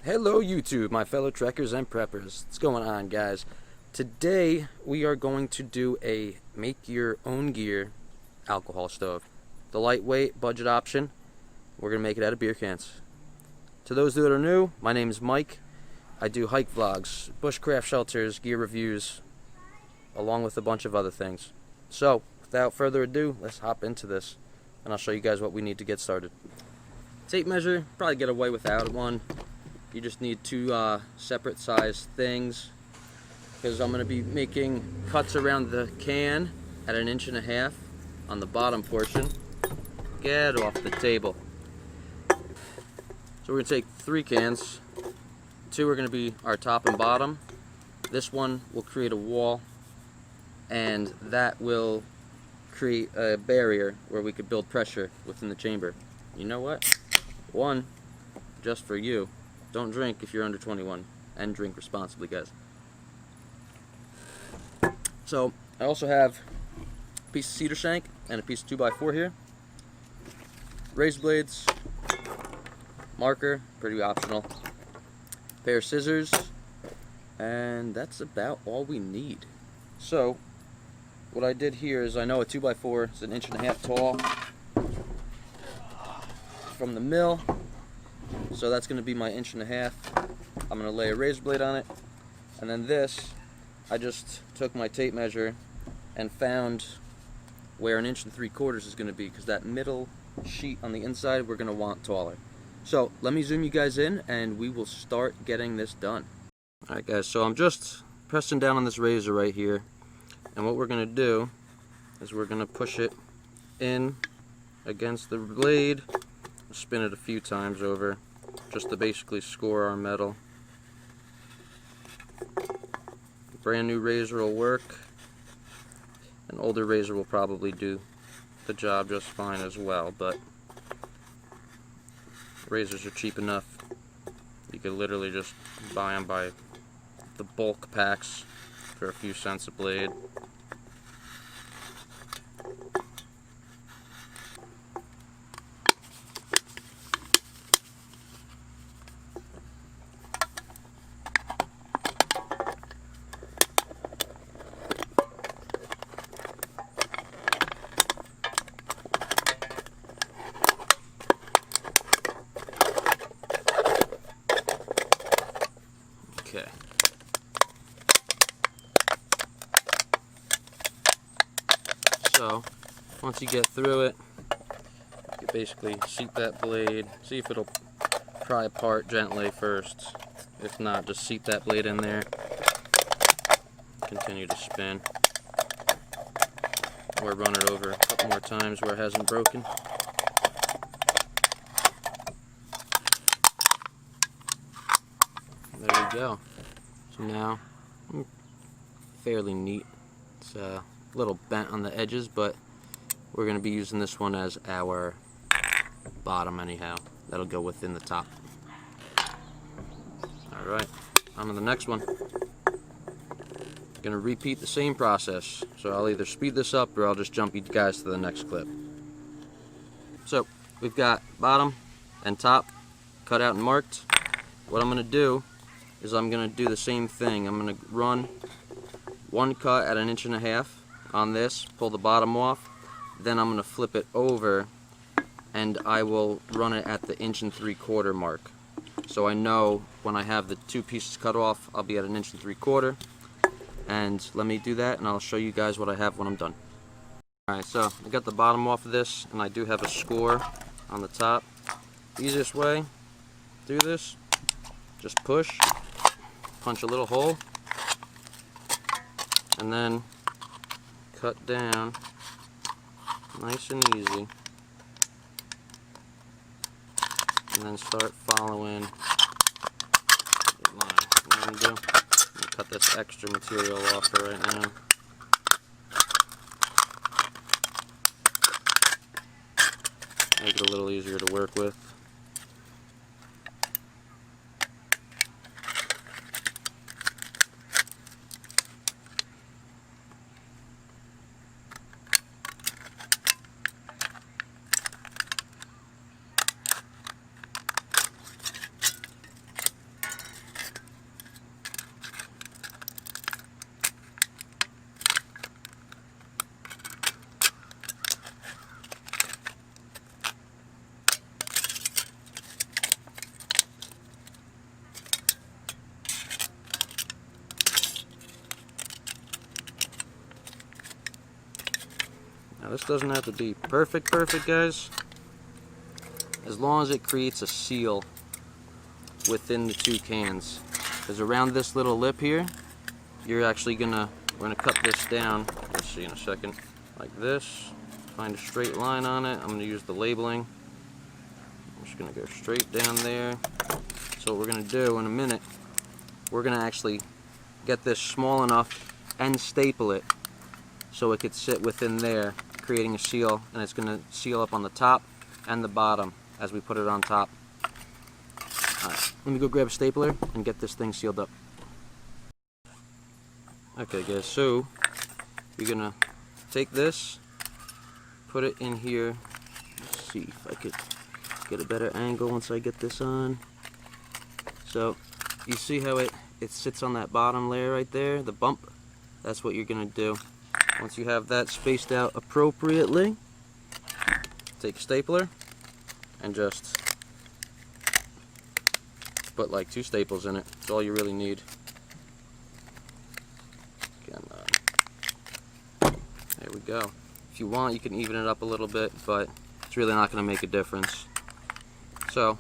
Hello YouTube, my fellow trekkers and preppers. What's going on, guys? Today we are going to do a make your own gear alcohol stove. The lightweight budget option. We're going to make it out of beer cans. To those that are new, my name is Mike. I do hike vlogs, bushcraft shelters, gear reviews, along with a bunch of other things. So, without further ado, let's hop into this and I'll show you guys what we need to get started. Tape measure, probably get away without one. You just need two separate size things because I'm going to be making cuts around the can at 1.5 inches on the bottom portion. Get off the table. So we're going to take 3 cans. 2 are going to be our top and bottom. This one will create a wall, and that will create a barrier where we could build pressure within the chamber. You know what? One, just for you. Don't drink if you're under 21, and drink responsibly, guys. So I also have a piece of cedar shank and a piece of 2x4 here. Razor blades, marker, pretty optional, pair of scissors, and that's about all we need. So what I did here is, I know a 2x4 is 1.5 inches tall from the mill. So that's going to be my 1.5 inches. I'm going to lay a razor blade on it. And then this, I just took my tape measure and found where 1.75 inches is going to be, because that middle sheet on the inside we're going to want taller. So let me zoom you guys in and we will start getting this done. Alright guys, so I'm just pressing down on this razor right here. And what we're going to do is we're going to push it in against the blade. Spin it a few times over just to basically score our metal. Brand new razor will work. An older razor will probably do the job just fine as well, but razors are cheap enough. You could literally just buy them by the bulk packs for a few cents a blade. Okay. So, once you get through it, you basically seat that blade, see if it'll pry apart gently first. If not, just seat that blade in there, continue to spin, or run it over a couple more times where it hasn't broken. There we go. So now, fairly neat. It's a little bent on the edges, but we're going to be using this one as our bottom anyhow. That'll go within the top. Alright, on to the next one. Going to repeat the same process. So I'll either speed this up or I'll just jump you guys to the next clip. So we've got bottom and top cut out and marked. What I'm going to do is I'm going to do the same thing. I'm going to run one cut at 1.5 inches on this, pull the bottom off, then I'm going to flip it over and I will run it at the 1.75 inch mark. So I know when I have the 2 pieces cut off, I'll be at 1.75 inches. And let me do that and I'll show you guys what I have when I'm done. Alright, so I got the bottom off of this and I do have a score on the top. The easiest way to do this, just push, punch a little hole, and then cut down nice and easy, and then start following the line. What I'm gonna do, cut this extra material off for right now. Make it a little easier to work with. this doesn't have to be perfect, guys. As long as it creates a seal within the two cans. Because around this little lip here, we're gonna cut this down. Let's see in a second. Like this. Find a straight line on it. I'm gonna use the labeling. I'm just gonna go straight down there. So what we're gonna do in a minute, we're gonna actually get this small enough and staple it so it could sit within there, creating a seal, and it's gonna seal up on the top and the bottom as we put it on top. Alright, let me go grab a stapler and get this thing sealed up. Okay guys, so you're gonna take this, put it in here. Let's see if I could get a better angle once I get this on. So you see how it sits on that bottom layer right there, the bump? That's what you're gonna do. Once you have that spaced out appropriately, take a stapler and just put like 2 staples in it. That's all you really need. Again, there we go. If you want, you can even it up a little bit, but it's really not going to make a difference. So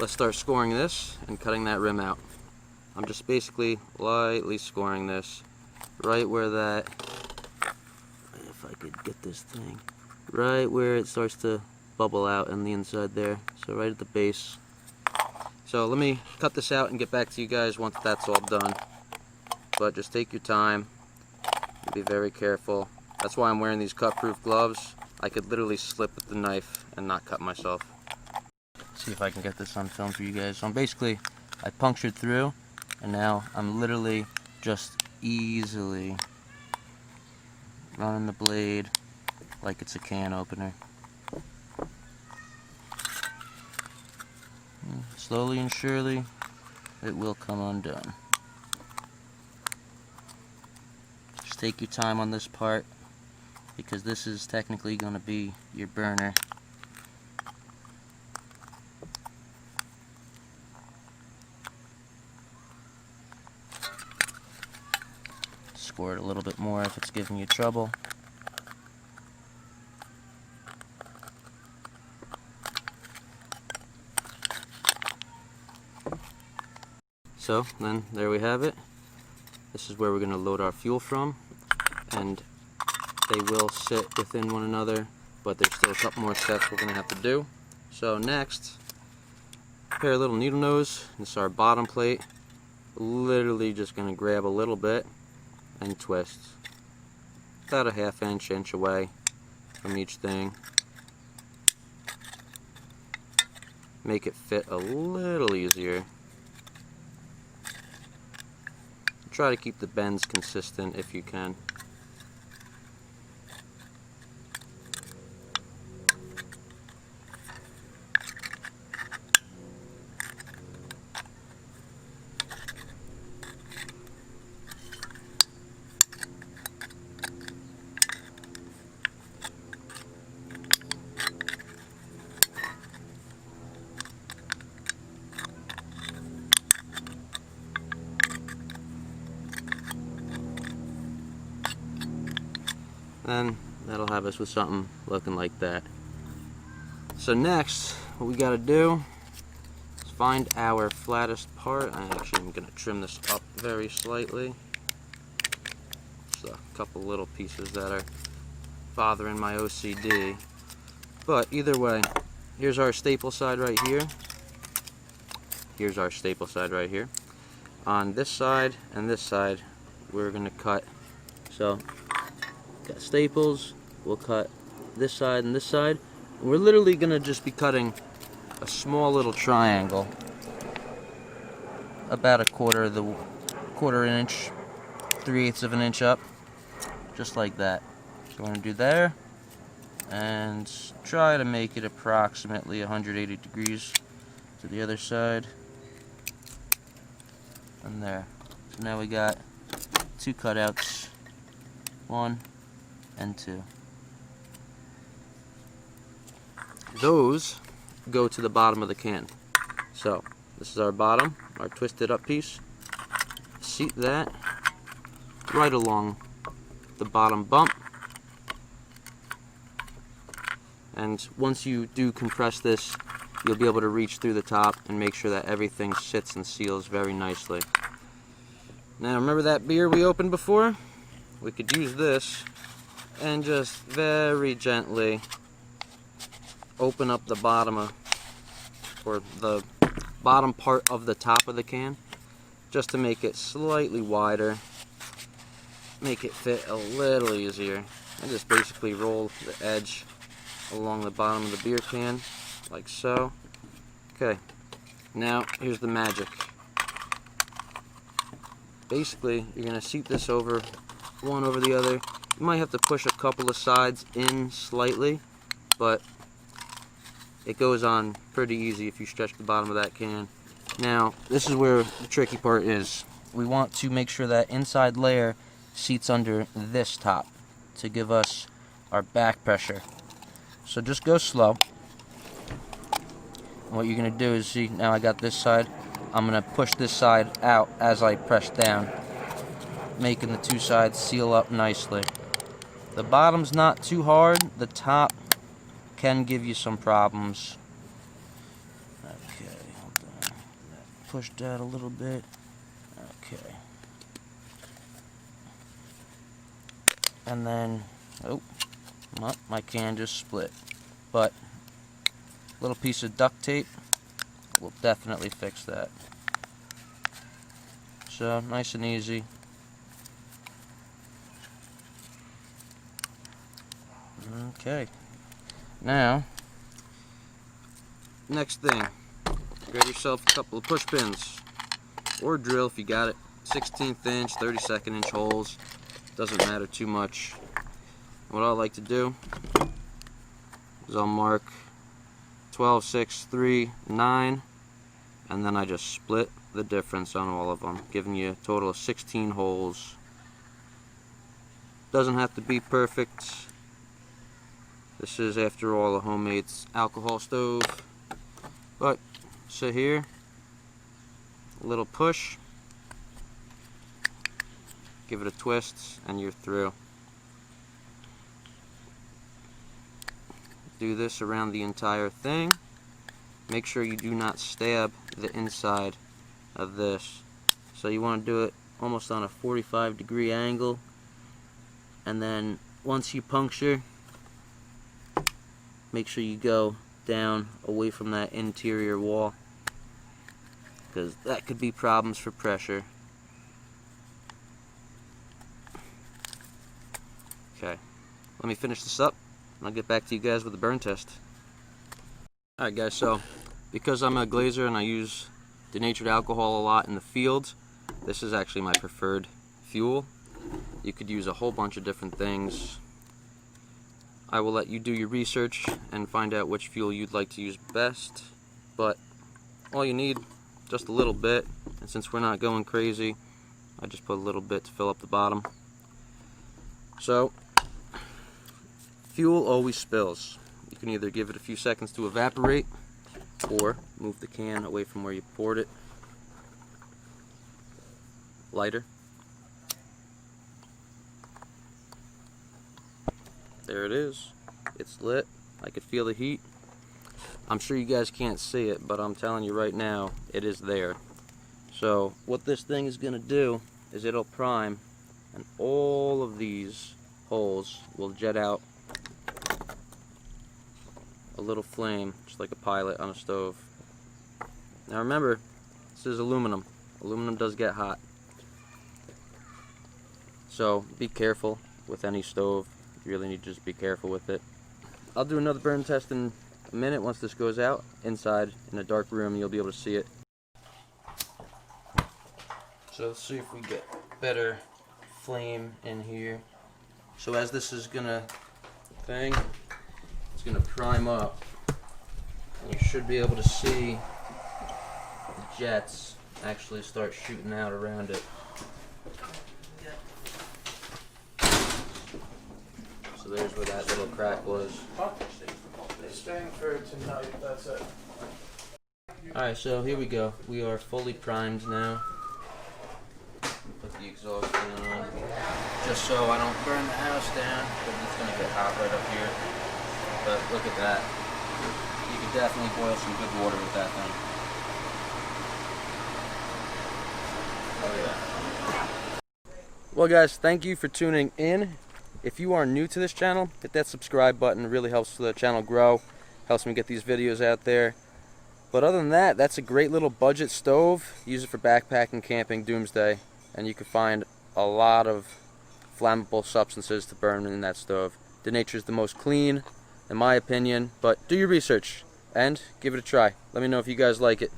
let's start scoring this and cutting that rim out. I'm just basically lightly scoring this right where that, if I could get this thing, right where it starts to bubble out on the inside there. So right at the base. So let me cut this out and get back to you guys once that's all done. But just take your time, be very careful. That's why I'm wearing these cut-proof gloves. I could literally slip with the knife and not cut myself. See if I can get this on film for you guys. So I punctured through, and now I'm literally just easily running the blade like it's a can opener. Slowly and surely, it will come undone. Just take your time on this part, because this is technically going to be your burner. Score it a little bit more if it's giving you trouble. So then there we have it. This is where we're going to load our fuel from, and they will sit within one another, but there's still a couple more steps we're going to have to do. So next, pair of little needle nose. This is our bottom plate. Literally just going to grab a little bit and twist. About a ½ inch away from each thing. Make it fit a little easier. Try to keep the bends consistent if you can. And that'll have us with something looking like that. So next, what we gotta do is find our flattest part. I actually am gonna trim this up very slightly. Just a couple little pieces that are bothering my OCD. But either way, here's our staple side right here. Here's our staple side right here. On this side and this side, we're gonna cut. So got staples, we'll cut this side and this side. And we're literally gonna just be cutting a small little triangle, about a quarter inch, 3/8 of an inch up, just like that. So we're gonna do there, and try to make it approximately 180 degrees to the other side, and there. So now we got 2 cutouts, 1 and 2. Those go to the bottom of the can. So this is our bottom, our twisted up piece. Seat that right along the bottom bump, And once you do compress this, you'll be able to reach through the top and make sure that everything sits and seals very nicely. Now remember that beer we opened before? We could use this and just very gently open up the bottom or the bottom part of the top of the can, just to make it slightly wider, make it fit a little easier. And just basically roll the edge along the bottom of the beer can, like so. Okay, now here's the magic. Basically, you're going to seat this over one over the other. You might have to push a couple of sides in slightly, but it goes on pretty easy if you stretch the bottom of that can. Now, this is where the tricky part is. We want to make sure that inside layer seats under this top to give us our back pressure. So just go slow. And what you're going to do is, see, now I got this side. I'm going to push this side out as I press down, making the two sides seal up nicely. The bottom's not too hard. The top can give you some problems. Okay, hold on. Push that a little bit. Okay. And then, oh, well, my can just split. But a little piece of duct tape will definitely fix that. So, nice and easy. Okay. Now, next thing, grab yourself a couple of push pins, or drill if you got it. 16th inch, 32nd inch holes, doesn't matter too much. What I like to do is I'll mark 12, 6, 3, 9, and then I just split the difference on all of them, giving you a total of 16 holes. Doesn't have to be perfect. This is, after all, a homemade alcohol stove. But, so here, a little push, give it a twist, and you're through. Do this around the entire thing. Make sure you do not stab the inside of this. So you want to do it almost on a 45-degree angle, and then once you puncture, make sure you go down away from that interior wall, because that could be problems for pressure. Okay, let me finish this up and I'll get back to you guys with the burn test. Alright guys, so because I'm a glazer and I use denatured alcohol a lot in the field, this is actually my preferred fuel. You could use a whole bunch of different things. I will let you do your research and find out which fuel you'd like to use best, but all you need, just a little bit, and since we're not going crazy, I just put a little bit to fill up the bottom. So, fuel always spills. You can either give it a few seconds to evaporate, or move the can away from where you poured it. Lighter. There it is. It's lit. I could feel the heat. I'm sure you guys can't see it, but I'm telling you right now, it is there. So what this thing is going to do is it'll prime, and all of these holes will jet out a little flame, just like a pilot on a stove. Now remember, this is aluminum. Aluminum does get hot. So be careful with any stove. You really need to just be careful with it. I'll do another burn test in a minute once this goes out. Inside, in a dark room, you'll be able to see it. So let's see if we get better flame in here. So as this is gonna it's gonna prime up. And you should be able to see the jets actually start shooting out around it. So there's where that little crack was. Staying for tonight, that's it. Alright, so here we go. We are fully primed now. Put the exhaust fan on, just so I don't burn the house down, because it's going to get hot right up here. But look at that. You could definitely boil some good water with that thing. Oh yeah. Well guys, thank you for tuning in. If you are new to this channel, hit that subscribe button. It really helps the channel grow. Helps me get these videos out there. But other than that, that's a great little budget stove. Use it for backpacking, camping, doomsday. And you can find a lot of flammable substances to burn in that stove. Denature's is the most clean, in my opinion. But do your research and give it a try. Let me know if you guys like it.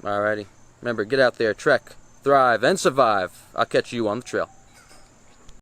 Alrighty. Remember, get out there, trek, thrive, and survive. I'll catch you on the trail.